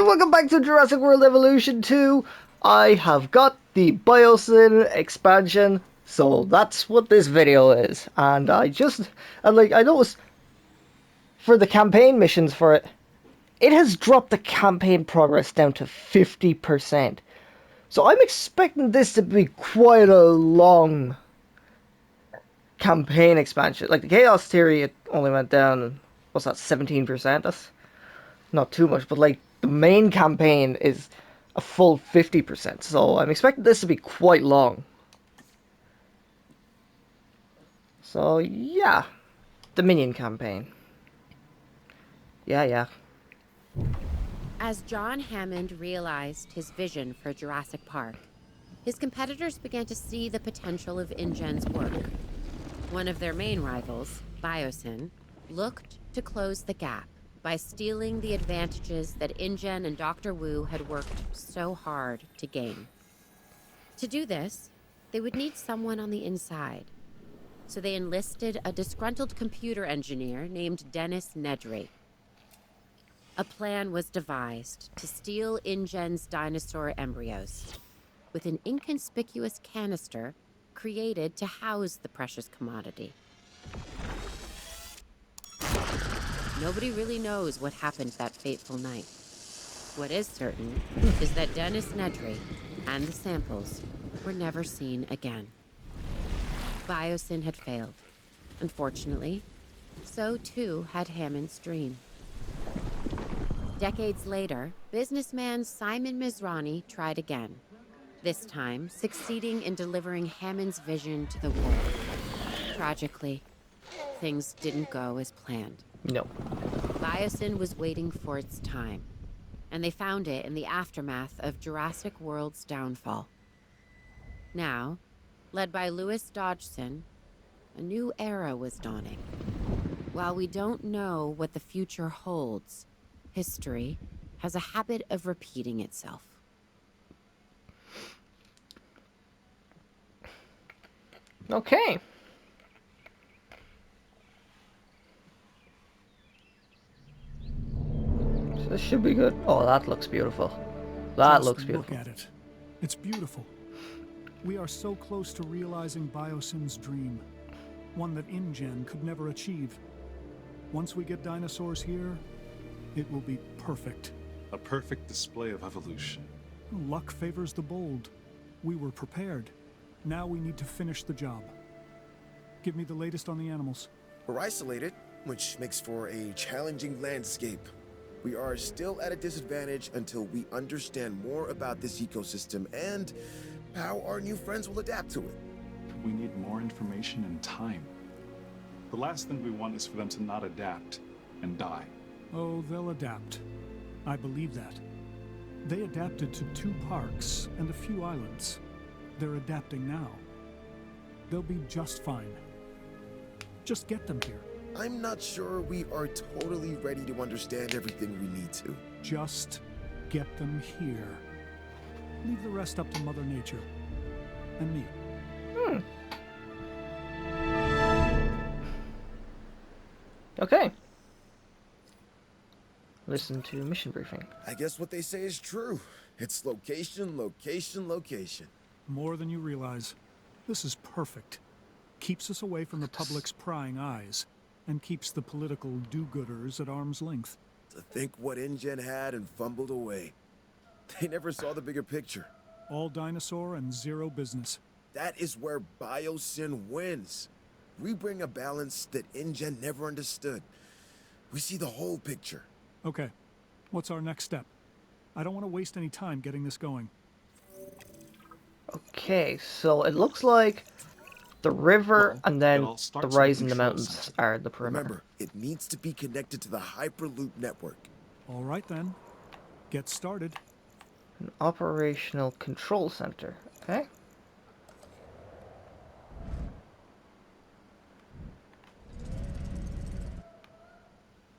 welcome back to Jurassic World Evolution 2. I have got the Biosyn Expansion, so that's what this video is. And I noticed for the campaign missions for it, it has dropped the campaign progress down to 50%. So I'm expecting this to be quite a long campaign expansion. Like the Chaos Theory, it only went down, what's that, 17%? That's not too much, but like the main campaign is a full 50%, so I'm expecting this to be quite long. So yeah, the Minion campaign. Yeah. As John Hammond realized his vision for Jurassic Park, his competitors began to see the potential of InGen's work. One of their main rivals, Biosyn, looked to close the gap by stealing the advantages that InGen and Dr. Wu had worked so hard to gain. To do this, they would need someone on the inside. So they enlisted a disgruntled computer engineer named Dennis Nedry. A plan was devised to steal InGen's dinosaur embryos with an inconspicuous canister created to house the precious commodity. Nobody really knows what happened that fateful night. What is certain is that Dennis Nedry and the samples were never seen again. Biosyn had failed. Unfortunately, so too had Hammond's dream. Decades later, businessman Simon Mizrani tried again, this time succeeding in delivering Hammond's vision to the world. Tragically, things didn't go as planned. No. Biosyn was waiting for its time, and they found it in the aftermath of Jurassic World's downfall. Now, led by Louis Dodgson, a new era was dawning. While we don't know what the future holds, history has a habit of repeating itself. Okay. So this should be good. Oh, that looks beautiful. That looks beautiful. Look at it. It's beautiful. We are so close to realizing Biosyn's dream, one that InGen could never achieve. Once we get dinosaurs here, it will be perfect. A perfect display of evolution. Luck favors the bold. We were prepared. Now we need to finish the job. Give me the latest on the animals. We're isolated, which makes for a challenging landscape. We are still at a disadvantage until we understand more about this ecosystem and how our new friends will adapt to it. We need more information and time. The last thing we want is for them to not adapt and die. Oh, they'll adapt. I believe that. They adapted to 2 parks and a few islands. They're adapting now. They'll be just fine. Just get them here. I'm not sure we are totally ready to understand everything we need to. Just get them here. Leave the rest up to Mother Nature. And me. Okay. Listen to mission briefing. I guess what they say is true. It's location, location, location. More than you realize. This is perfect. Keeps us away from the public's prying eyes, and keeps the political do-gooders at arm's length. To think what InGen had and fumbled away. They never saw the bigger picture. All dinosaur and zero business. That is where Biosyn wins. We bring a balance that InGen never understood. We see the whole picture. Okay, what's our next step? I don't want to waste any time getting this going. Okay, so it looks like the river and then it all the starts rise with in the control mountains center. are the perimeter. Remember, it needs to be connected to the Hyperloop network. All right then, get started. An operational control center. Okay.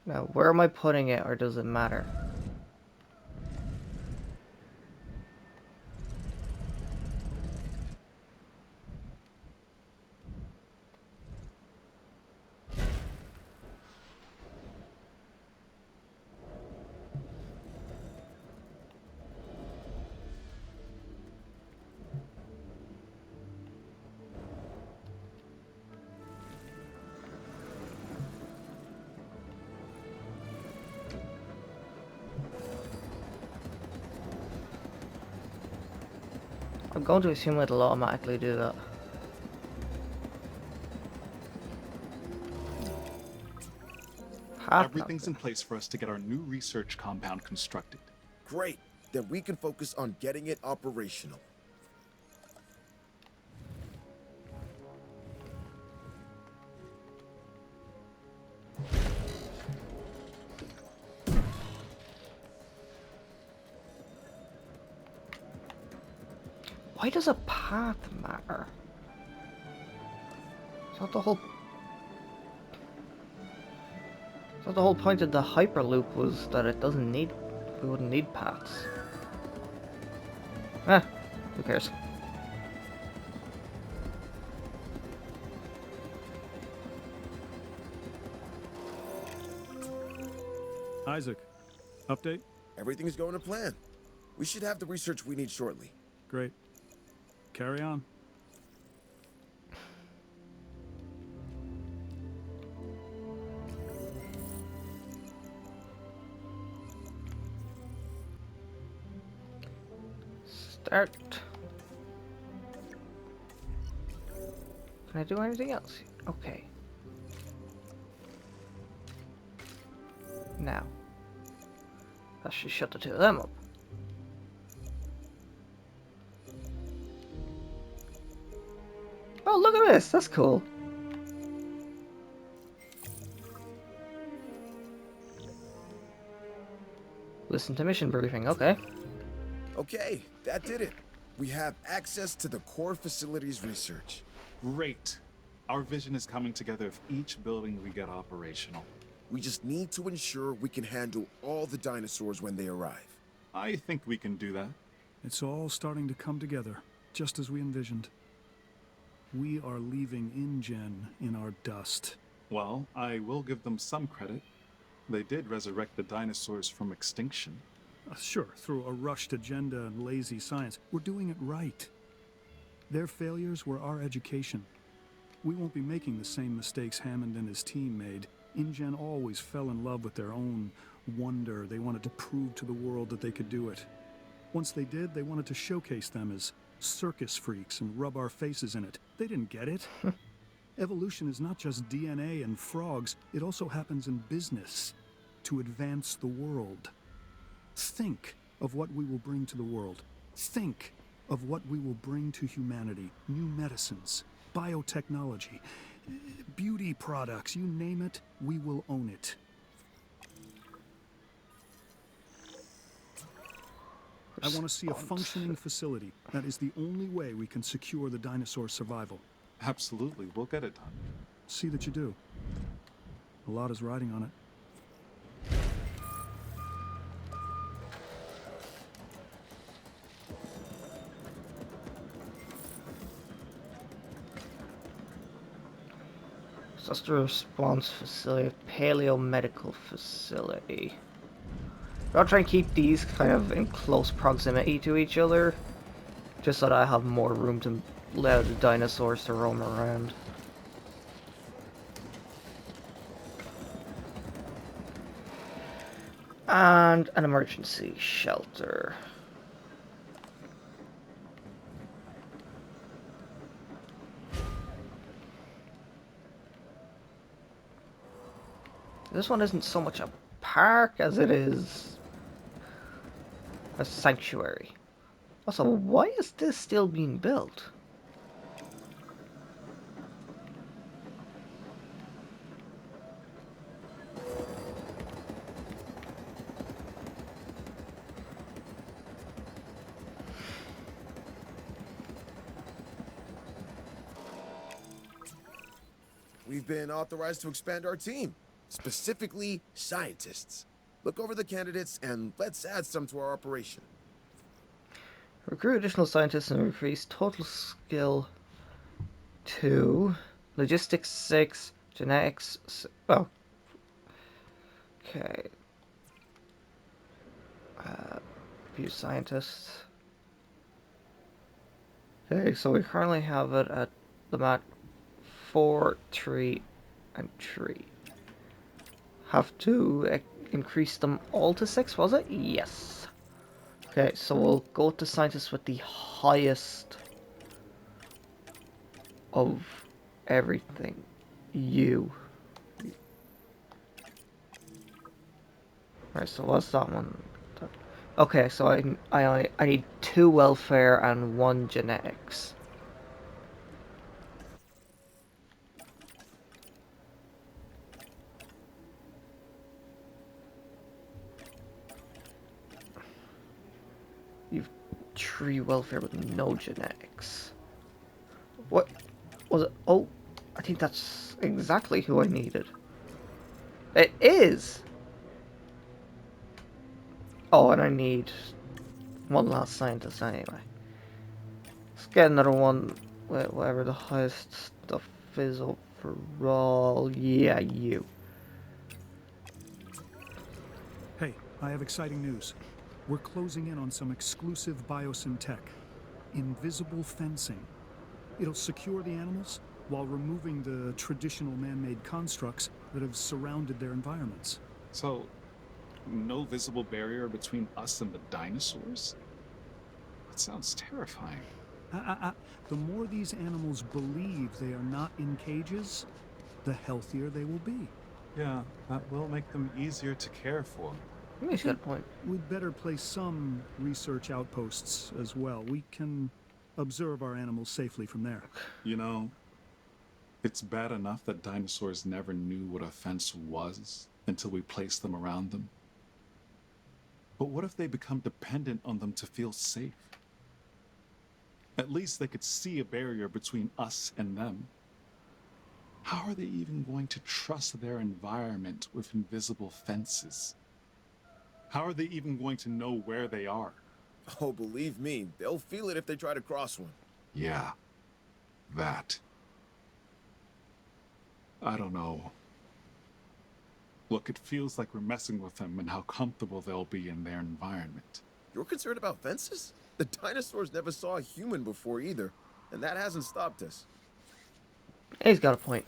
Now, where am I putting it, or does it matter? I'm going to assume it'll automatically do that. Everything's in place for us to get our new research compound constructed. Great. Then we can focus on getting it operational. Why does a path matter? Is that the whole... I thought the whole point of the Hyperloop was that it doesn't need... we wouldn't need paths. Ah, who cares? Isaac, update? Everything's going to plan. We should have the research we need shortly. Great. Carry on. Start. Can I do anything else? Okay. Now. That should shut the two of them up. Oh, look at this! That's cool. Listen to mission briefing, okay. Okay, that did it. We have access to the core facilities research. Great. Our vision is coming together if each building we get operational. We just need to ensure we can handle all the dinosaurs when they arrive. I think we can do that. It's all starting to come together, just as we envisioned. We are leaving InGen in our dust. Well, I will give them some credit. They did resurrect the dinosaurs from extinction. Sure, through a rushed agenda and lazy science. We're doing it right. Their failures were our education. We won't be making the same mistakes Hammond and his team made. InGen always fell in love with their own wonder. They wanted to prove to the world that they could do it. Once they did, they wanted to showcase them as circus freaks and rub our faces in it. They didn't get it. Evolution is not just DNA and frogs. It also happens in business to advance the world. Think of what we will bring to the world. Think of what we will bring to humanity. New medicines, biotechnology, beauty products, you name it, we will own it. I want to see a functioning facility. That is the only way we can secure the dinosaur survival. Absolutely, we'll get it done. See that you do. A lot is riding on it. Disaster response facility, paleo medical facility. I'll try and keep these kind of in close proximity to each other, just so that I have more room to allow the dinosaurs to roam around. And an emergency shelter. This one isn't so much a park as it is a sanctuary. Also, why is this still being built? We've been authorized to expand our team, specifically scientists. Look over the candidates and let's add some to our operation. Recruit additional scientists and increase total skill to logistics 6, genetics. Oh, okay. Few scientists. Okay, so we currently have it at the mat 4, 3, and 3. Have to increase them all to 6, was it? Yes. Okay, Okay, so we'll go with the scientist with the highest of everything. You. Right, so what's that one? Okay, so I need 2 welfare and 1 genetics. You've 3 welfare with no genetics. What was it? Oh, I think that's exactly who I needed. It is! Oh, and I need 1 last scientist anyway. Let's get another one with whatever the highest stuff is overall. Yeah, you. Hey, I have exciting news. We're closing in on some exclusive Biosyn tech. Invisible fencing. It'll secure the animals while removing the traditional man-made constructs that have surrounded their environments. So, no visible barrier between us and the dinosaurs? That sounds terrifying. The more these animals believe they are not in cages, the healthier they will be. Yeah, that will make them easier to care for. He's got a point. We'd better place some research outposts as well. We can observe our animals safely from there. You know, it's bad enough that dinosaurs never knew what a fence was until we placed them around them. But what if they become dependent on them to feel safe? At least they could see a barrier between us and them. How are they even going to trust their environment with invisible fences? How are they even going to know where they are? Oh, believe me, they'll feel it if they try to cross one. Yeah, that. I don't know. Look, it feels like we're messing with them and how comfortable they'll be in their environment. You're concerned about fences? The dinosaurs never saw a human before either, and that hasn't stopped us. He's got a point.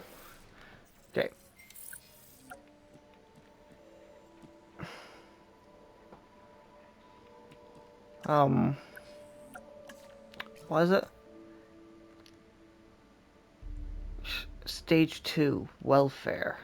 Okay. What is it? Stage 2, welfare.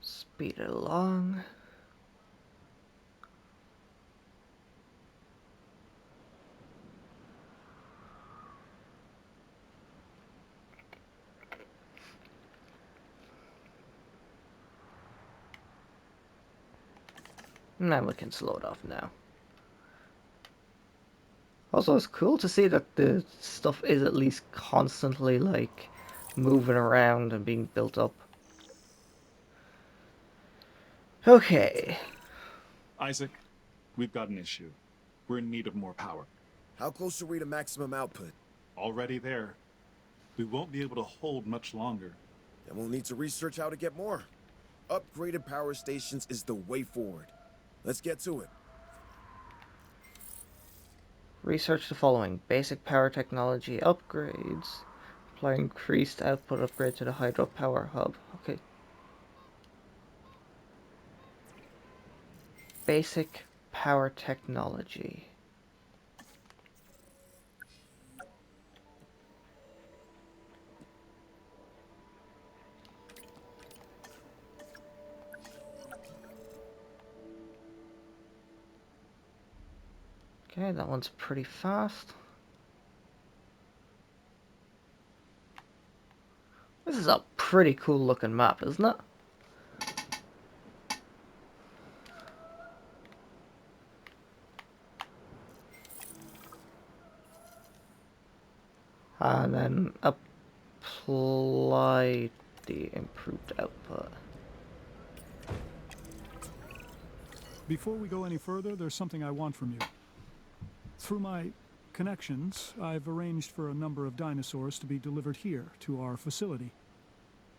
Speed it along. Now we can slow it off now. Also, it's cool to see that the stuff is at least constantly, like, moving around and being built up. Okay. Isaac, we've got an issue. We're in need of more power. How close are we to maximum output? Already there. We won't be able to hold much longer. Then we'll need to research how to get more. Upgraded power stations is the way forward. Let's get to it. Research the following. Basic power technology upgrades. Apply increased output upgrade to the hydropower hub. Okay. Basic power technology. Okay, that one's pretty fast. This is a pretty cool looking map, isn't it? And then apply the improved output. Before we go any further, there's something I want from you. Through my connections, I've arranged for a number of dinosaurs to be delivered here to our facility.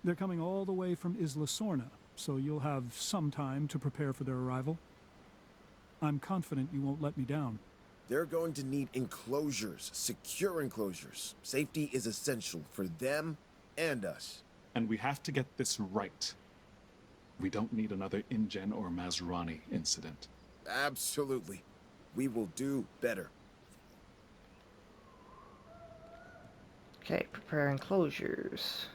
They're coming all the way from Isla Sorna, so you'll have some time to prepare for their arrival. I'm confident you won't let me down. They're going to need enclosures, secure enclosures. Safety is essential for them and us. And we have to get this right. We don't need another InGen or Mazrani incident. Absolutely. We will do better. Okay, prepare enclosures.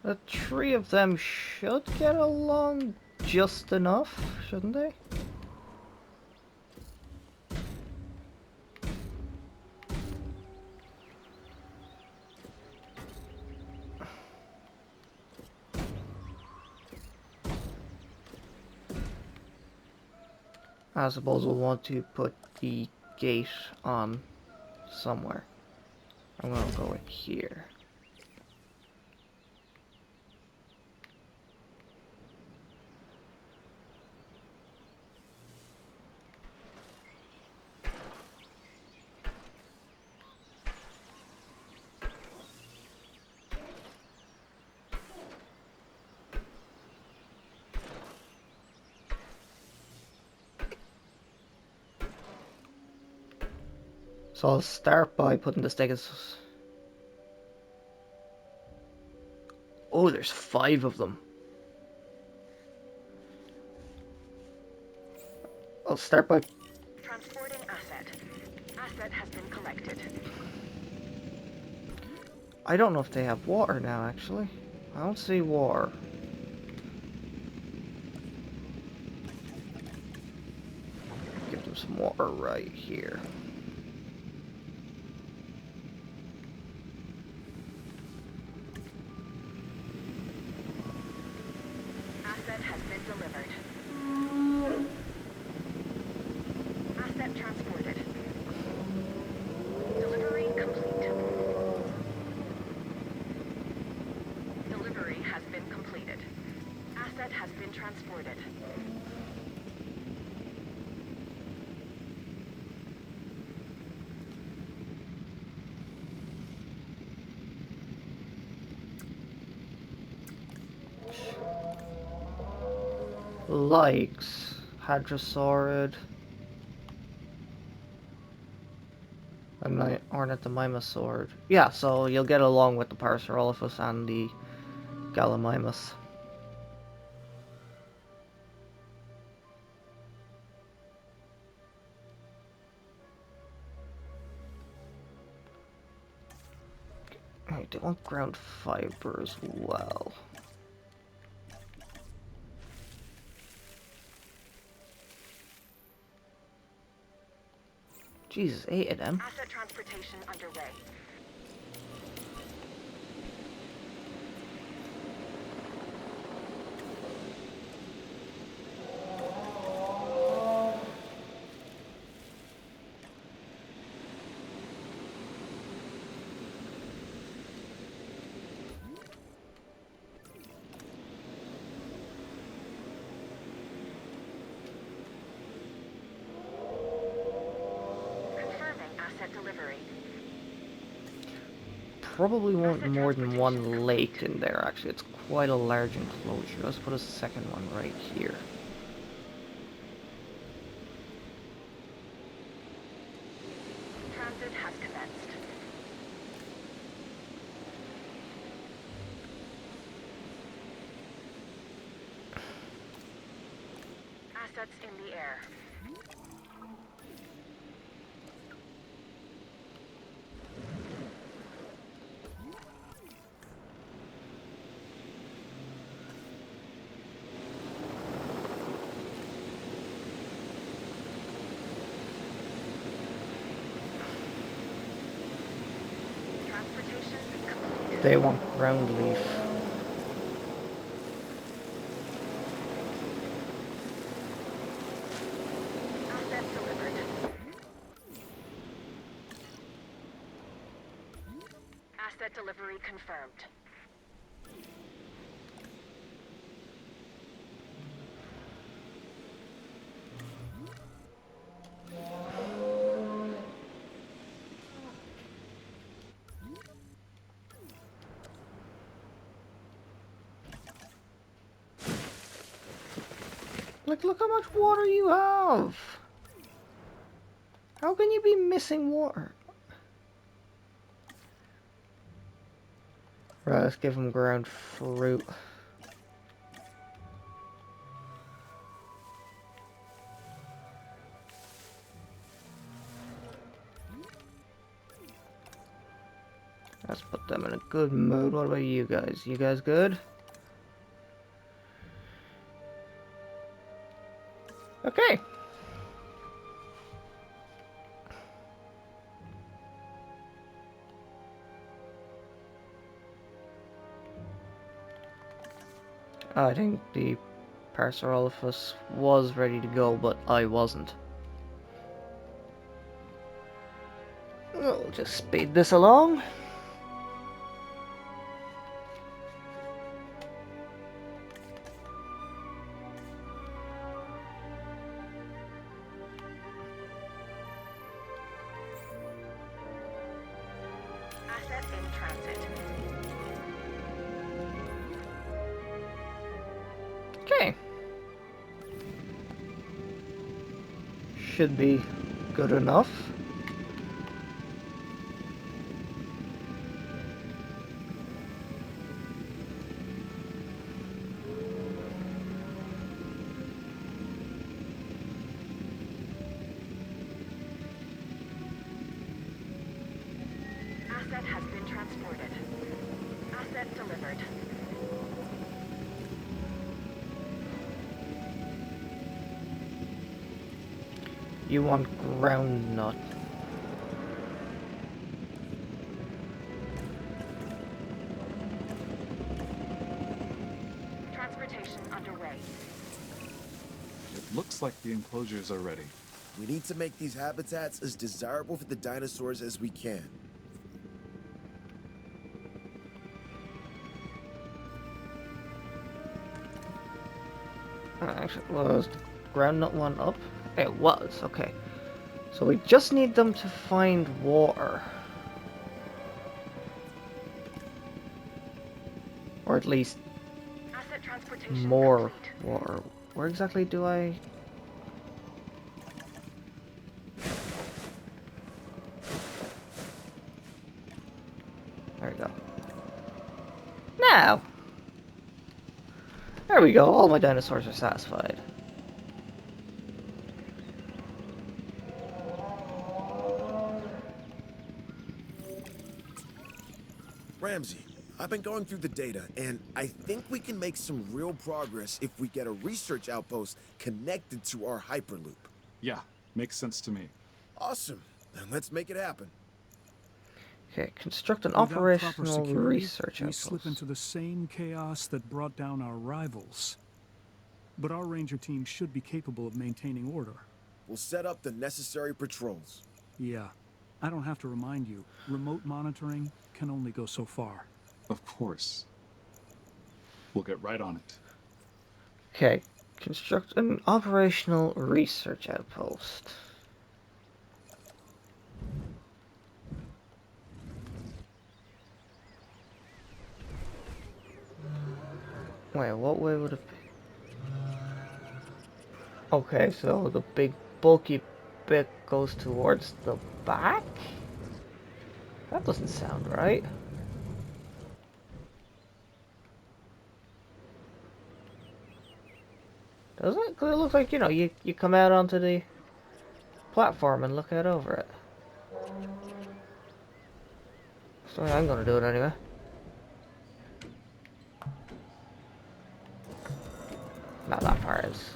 The three of them should get along just enough, shouldn't they? I suppose we'll want to put the gate on somewhere. I'm gonna go in here. So I'll start by putting the stakes. Oh, there's 5 of them. I'll start by... Transporting asset. Asset has been collected. I don't know if they have water now, actually. I don't see water. Give them some water right here. Asset has been delivered. Asset transported. Delivery complete. Delivery has been completed. Asset has been transported. Likes Hadrosaurid and Ornithomimosaurid. Yeah, so you'll get along with the Parasaurolophus and the Gallimimus. Right, they want ground fiber as well. Jesus, 8 of them. Asset transportation underway. Confirming asset delivery. Probably want more than one lake in there, actually. It's quite a large enclosure. Let's put a second one right here. Transit has commenced. Assets in the air. Transportation complete. They want ground leaf. Asset delivered. Asset delivery confirmed. Like, look how much water you have! How can you be missing water? Right, let's give him ground fruit. Let's put them in a good mood. What about you guys? You guys good? Okay. I think the Parasaurolophus was ready to go, but I wasn't. We'll just speed this along. Asset in transit. Okay. Should be good enough. Asset has been transported. Asset delivered. You want ground nut. Transportation underway. It looks like the enclosures are ready. We need to make these habitats as desirable for the dinosaurs as we can. Actually, was the ground nut one up? It was, okay. So we just need them to find water. Or at least Asset transportation more complete. water. Where exactly do I... There we go. Now! There we go, all my dinosaurs are satisfied. Ramsey, I've been going through the data, and I think we can make some real progress if we get a research outpost connected to our Hyperloop. Yeah, makes sense to me. Awesome. Then let's make it happen. Okay, construct an Without proper operational security, research we slip outpost. into the same chaos that brought down our rivals. But our ranger team should be capable of maintaining order. We'll set up the necessary patrols. Yeah, I don't have to remind you, remote monitoring can only go so far. Of course. We'll get right on it. Okay, construct an operational research outpost. Wait, what way would it be? Okay, so the big bulky bit goes towards the back? That doesn't sound right. Does it? Because it looks like, you know, you come out onto the platform and look out over it. So I'm gonna do it anyway. Not that far is.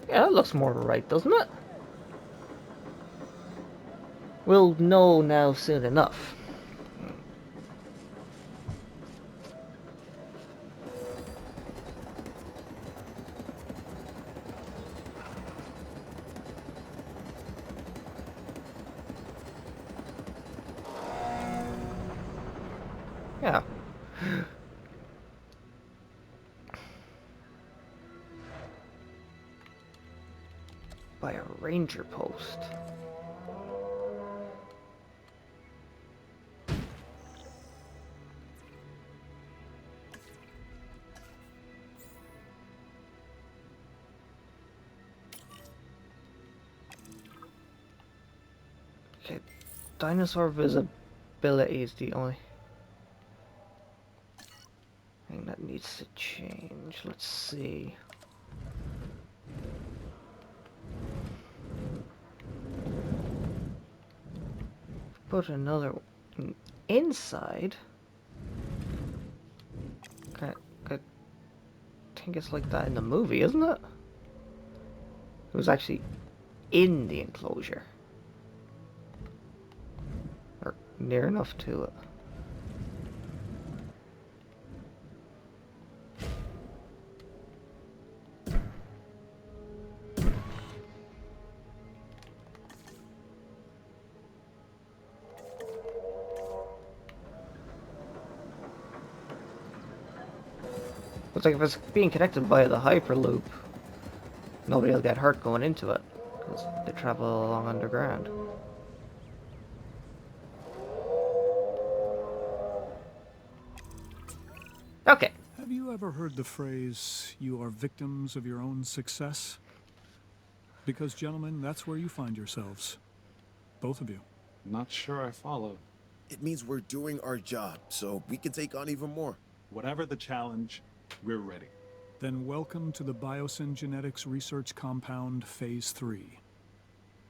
Yeah, that looks more right, doesn't it? We'll know now soon enough. Yeah. By a ranger post. Okay, dinosaur visibility is the only thing that needs to change. Let's see. Put another one inside. Okay, I think it's like that in the movie, isn't it? It was actually in the enclosure. Or near enough to it. Looks like if it's being connected by the Hyperloop, nobody will get hurt going into it, because they travel along underground. Okay. Have you ever heard the phrase, "You are victims of your own success"? Because, gentlemen, that's where you find yourselves. Both of you. Not sure I follow. It means we're doing our job, so we can take on even more. Whatever the challenge, we're ready. Then welcome to the Biosyn Genetics Research Compound Phase 3.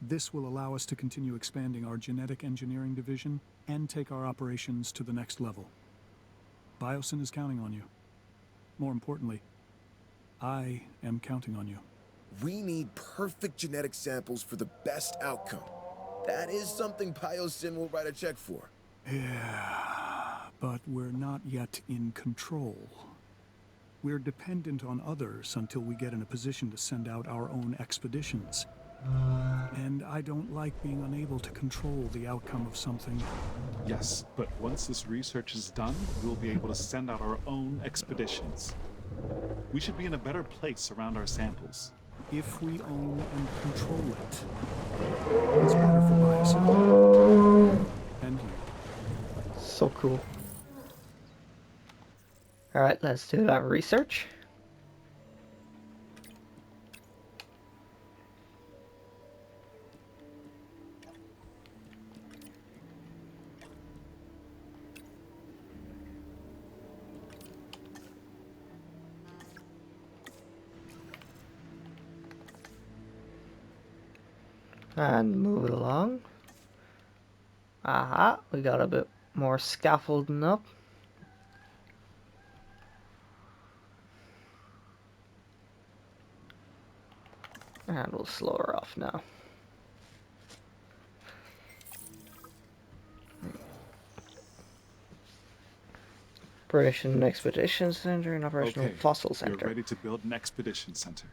This will allow us to continue expanding our genetic engineering division and take our operations to the next level. Biosyn is counting on you. More importantly, I am counting on you. We need perfect genetic samples for the best outcome. That is something Biosyn will write a check for. Yeah, but we're not yet in control. We're dependent on others until we get in a position to send out our own expeditions. And I don't like being unable to control the outcome of something. Yes, but once this research is done, we'll be able to send out our own expeditions. We should be in a better place around our samples. If we own and control it, it's better for Biosyn. And you. So cool. Alright, let's do that research. And move it along. Aha, we got a bit more scaffolding up. And we'll slow her off now. British Expedition Center and Operational Okay, Fossil we're Center. ready to build an expedition center.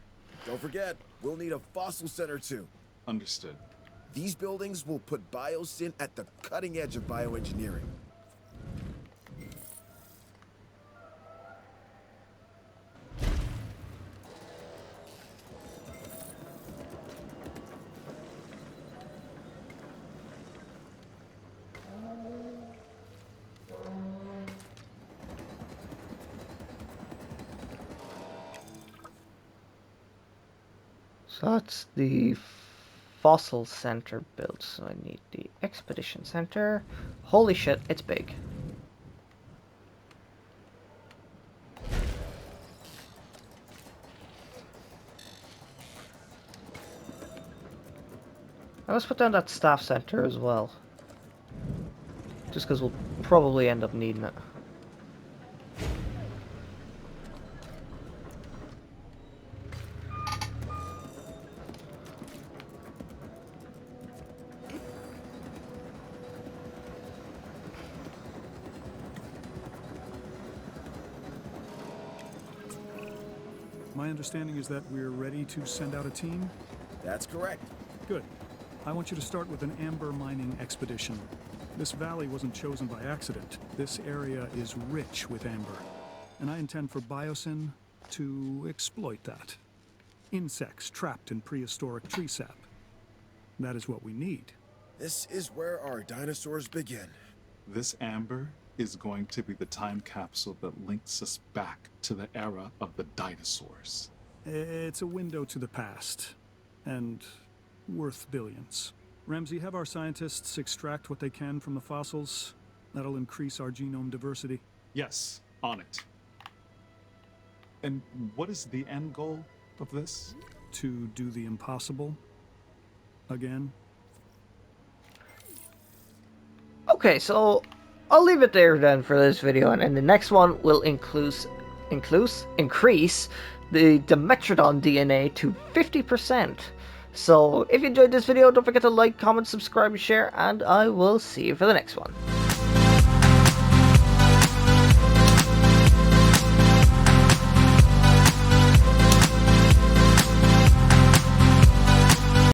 Don't forget, we'll need a fossil center too. Understood. These buildings will put Biosyn at the cutting edge of bioengineering. So that's the Fossil Center built. So I need the Expedition Center. Holy shit, it's big. Now let's put down that Staff Center as well. Just because we'll probably end up needing it. My understanding is that we're ready to send out a team? That's correct. Good. I want you to start with an amber mining expedition. This valley wasn't chosen by accident. This area is rich with amber, and I intend for Biosyn to exploit that. Insects trapped in prehistoric tree sap. That is what we need. This is where our dinosaurs begin. This amber is going to be the time capsule that links us back to the era of the dinosaurs. It's a window to the past, and worth billions. Ramsey, have our scientists extract what they can from the fossils. That'll increase our genome diversity. Yes, on it. And what is the end goal of this? To do the impossible again. Okay, so I'll leave it there then for this video, and in the next one we'll increase the Dimetrodon DNA to 50%. So if you enjoyed this video, don't forget to like, comment, subscribe, and share, and I will see you for the next one.